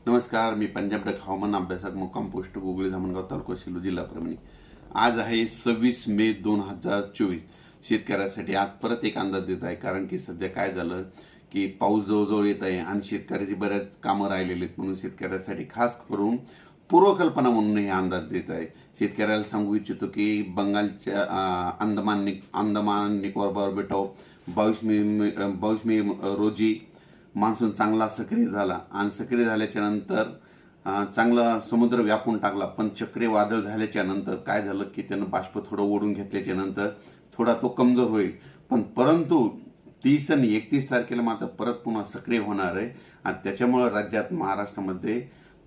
नमस्कार, मी पंजाब डक हवामान अभ्यासक मुक्काम पोस्ट गुगळी धामणगाव तालुका सेलू जिल्हा परभणी। आज आहे 26 मे 2024। शेतकऱ्यासाठी आज परत एक अंदाज देत आहे, कारण की सध्या काय झालं की पाऊस जवळजवळ येत आहे आणि शेतकऱ्याची बऱ्याच कामं राहिलेली आहेत, म्हणून शेतकऱ्यासाठी खास करून पूर्वकल्पना म्हणून हे अंदाज देत आहे। शेतकऱ्याला सांगू इच्छितो की बंगालच्या अंदमान निकोबार बेटावर 22 मे रोजी मान्सून चांगला सक्रिय झाला आणि सक्रिय झाल्याच्या नंतर चांगला समुद्र व्यापून टाकला। पण चक्रीवादळ झाल्याच्या नंतर काय झालं की त्यानं बाष्प थोडं ओढून घेतल्याच्या नंतर थोडा तो कमजोर होईल, परंतु 30 आणि 31 तारखेला मात्र परत पुन्हा सक्रिय होणार आहे आणि त्याच्यामुळे राज्यात महाराष्ट्रामध्ये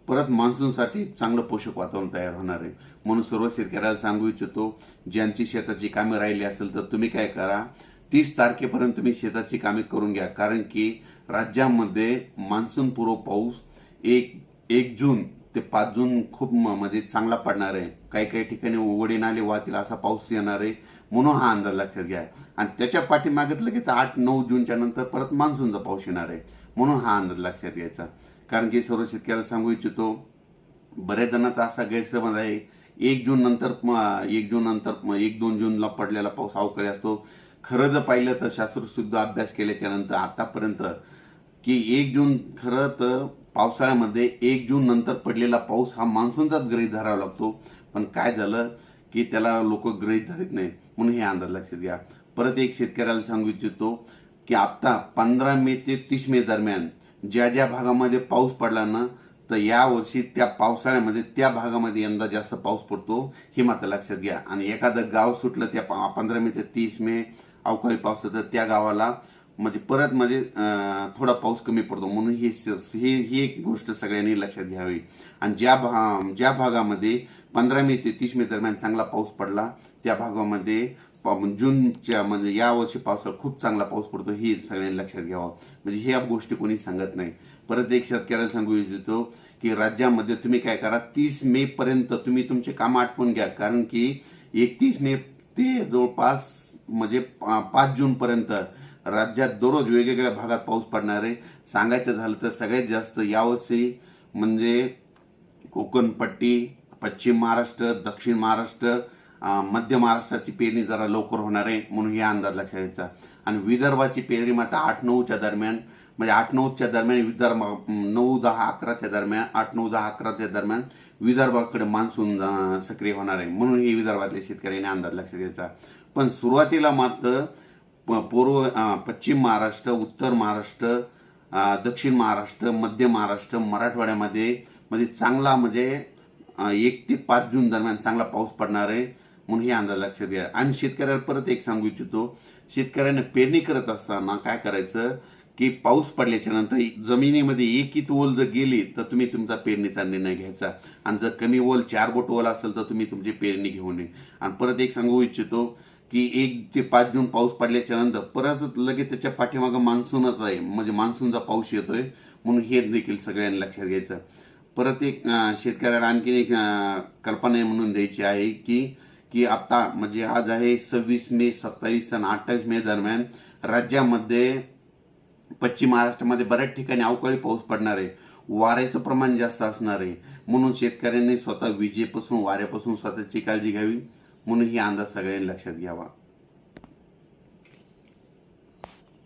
परत मान्सूनसाठी चांगलं पोषक वातावरण तयार होणार आहे। म्हणून सर्व शेतकऱ्याला सांगू इच्छितो, ज्यांची शेताची कामे राहिली असेल तर तुम्ही काय करा, 30 तारखेपर्यंत तुम्ही शेताची कामे करून घ्या, कारण की राज्यामध्ये मान्सून पूर्व पाऊस 1 जून ते 5 जून खूप म्हणजे चांगला पडणार आहे। काही काही ठिकाणी ओढे नाले वाहतील असा पाऊस येणार आहे, म्हणून हा अंदाज लक्षात घ्या। आणि त्याच्या पाठीमागे लगेच 8-9 जूनच्या नंतर परत मान्सूनचा पाऊस येणार आहे, म्हणून हा अंदाज लक्षात घ्यायचा। कारण की सर्व शेतकऱ्याला सांगू इच्छितो, बऱ्याच जणांचा असा गैरसमज आहे 1 जून नंतर 1-2 जूनला पडलेला पाऊस अवकाळी असतो। खरं जर पाहिलं तर शास्त्रशुद्ध अभ्यास केल्याच्या नंतर आतापर्यंत की 1 जून खरं तर पावसाळ्यामध्ये 1 जून नंतर पडलेला पाऊस हा मान्सूनचाच गृहीत धरावा लागतो, पण काय झालं की त्याला लोक गृहीत धरत नाहीत, म्हणून हे अंदाज लक्षात घ्या। परत एक शेतकऱ्याला सांगू इच्छितो की आता 15 मे ते 30 मे दरम्यान ज्या ज्या भागामध्ये पाऊस पडला ना, तर यावर्षी त्या पावसाळ्यामध्ये त्या भागामध्ये यंदा जास्त पाऊस पडतो, हे मात्र लक्षात घ्या। आणि एखादं गाव सुटलं त्या 15 मे ते 30 मे अवकाळी पाऊस तर त्या गावाला म्हणजे परत थोडा पाऊस कमी पडतो, म्हणून ही एक गोष्ट सगळ्यांनी लक्षात घ्यावी। आणि ज्या भागामध्ये 15 मे ते 30 मे दरम्यान चांगला पाऊस पडला त्या भागामध्ये जूनच्या म्हणजे यावर्षी पावसाळा खूप चांगला पाऊस पडतो, हे सगळ्यांनी लक्षात घ्यावं। म्हणजे ह्या गोष्टी कोणी सांगत नाही। परत एक शेतकऱ्याला सांगू इच्छितो की राज्यामध्ये तुम्ही काय करा, 30 मे पर्यंत तुम्ही तुमचे काम आटपून घ्या, कारण की 31 मे ते जवळपास म्हणजे 5 जून पर्यंत राज्यात दररोज वेगवेगळ्या भागात पाऊस पडणार आहे। सांगायचं झालं तर सगळ्यात जास्त यावर्षी म्हणजे कोकणपट्टी, पश्चिम महाराष्ट्र, दक्षिण महाराष्ट्र, मध्य महाराष्ट्राची पेरणी जरा लवकर होणार आहे, म्हणून हे अंदाज लक्षात घ्यायचा। आणि विदर्भाची पेरणी मात्र 8-9च्या दरम्यान, म्हणजे 8-9च्या दरम्यान विदर्भ 9-10-11च्या दरम्यान 8-9-10-11च्या दरम्यान विदर्भाकडे मान्सून सक्रिय होणार आहे, म्हणून हे विदर्भातल्या शेतकऱ्यांनी अंदाज लक्षात घ्यायचा। पण सुरुवातीला मात्र पश्चिम महाराष्ट्र, उत्तर महाराष्ट्र, दक्षिण महाराष्ट्र, मध्य महाराष्ट्र, मराठवाड्यामध्ये म्हणजे चांगला म्हणजे 1 ते 5 जून दरम्यान चांगला पाऊस पडणार आहे, म्हणून हे अंदाज लक्षात घ्या। आणि शेतकऱ्याला परत एक सांगू इच्छितो, शेतकऱ्याने पेरणी करत असताना काय करायचं की पाऊस पडल्याच्या नंतर जमिनीमध्ये एक ओल जर गेली तर तुम्ही तुमचा पेरणीचा निर्णय घ्यायचा, आणि जर कमी ओल 4 बोट ओल असेल तर तुम्ही तुमची पेरणी घेऊ नये। आणि परत एक सांगू इच्छितो की 1 ते 5 जून पाऊस पडल्याच्या नंतर परत लगेच त्याच्या पाठीमागं मान्सूनच आहे, म्हणजे मान्सूनचा पाऊस येतोय, म्हणून हे देखील सगळ्यांनी लक्षात घ्यायचं। परत एक शेतकऱ्याला आणखी एक कल्पना म्हणून द्यायची आहे की आता म्हणजे आज आहे 26 मे, 27 आणि 28 मे दरम्यान राज्यामध्ये पश्चिम महाराष्ट्रामध्ये बऱ्याच ठिकाणी अवकाळी पाऊस पडणार आहे, वाऱ्याचं प्रमाण जास्त असणार आहे, म्हणून शेतकऱ्यांनी स्वतः विजेपासून वाऱ्यापासून स्वतःची काळजी घ्यावी, म्हणून ही अंदाज सगळ्यांनी लक्षात घ्यावा।